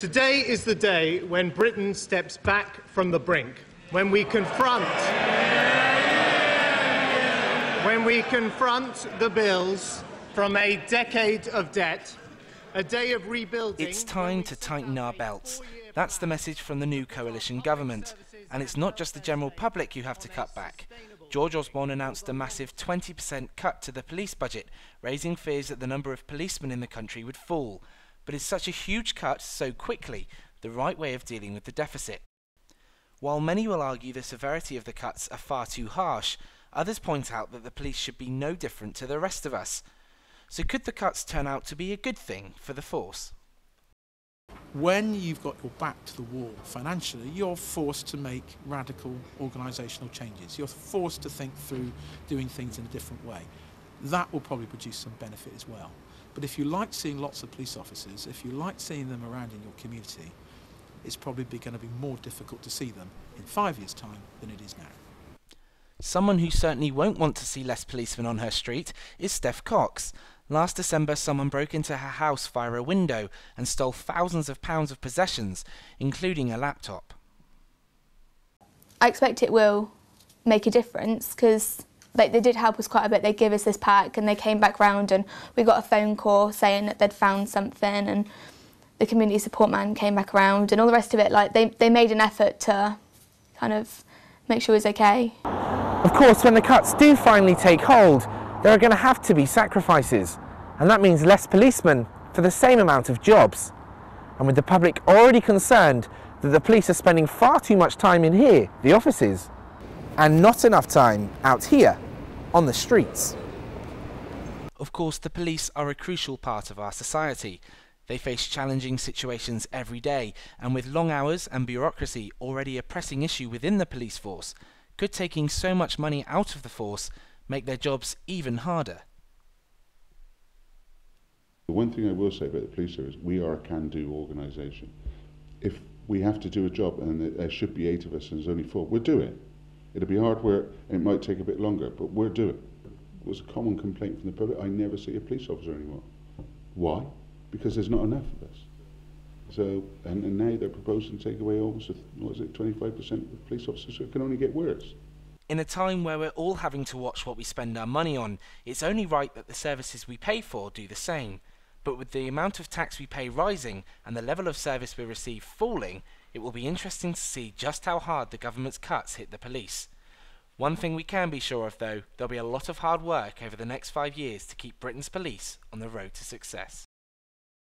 Today is the day when Britain steps back from the brink, when we confront the bills from a decade of debt, a day of rebuilding. It's time to tighten our belts. That's the message from the new coalition government. And it's not just the general public who have to cut back. George Osborne announced a massive 20% cut to the police budget, raising fears that the number of policemen in the country would fall. But is such a huge cut so quickly the right way of dealing with the deficit? While many will argue the severity of the cuts are far too harsh, others point out that the police should be no different to the rest of us. So could the cuts turn out to be a good thing for the force? When you've got your back to the wall financially, you're forced to make radical organisational changes. You're forced to think through doing things in a different way. That will probably produce some benefit as well. But if you like seeing lots of police officers, if you like seeing them around in your community, it's probably going to be more difficult to see them in 5 years' time than it is now. Someone who certainly won't want to see less policemen on her street is Steph Cox. Last December, someone broke into her house via a window and stole thousands of pounds of possessions, including a laptop. I expect it will make a difference because they did help us quite a bit. They gave us this pack and they came back round and we got a phone call saying that they'd found something, and the community support man came back around and all the rest of it. Like they made an effort to kind of make sure it was okay. Of course, when the cuts do finally take hold, there are going to have to be sacrifices, and that means less policemen for the same amount of jobs. And with the public already concerned that the police are spending far too much time in here, the offices, and not enough time out here on the streets. Of course, the police are a crucial part of our society. They face challenging situations every day, and with long hours and bureaucracy already a pressing issue within the police force, could taking so much money out of the force make their jobs even harder? The one thing I will say about the police service, we are a can-do organisation. If we have to do a job and there should be 8 of us and there's only 4, we'll do it. It'll be hard work and it might take a bit longer, but we'll do it. It was a common complaint from the public. I never see a police officer anymore. Why? Because there's not enough of us. So, and now they're proposing to take away almost, 25% of police officers, so it can only get worse. In a time where we're all having to watch what we spend our money on, it's only right that the services we pay for do the same. But with the amount of tax we pay rising and the level of service we receive falling, it will be interesting to see just how hard the government's cuts hit the police. One thing we can be sure of though, there'll be a lot of hard work over the next 5 years to keep Britain's police on the road to success.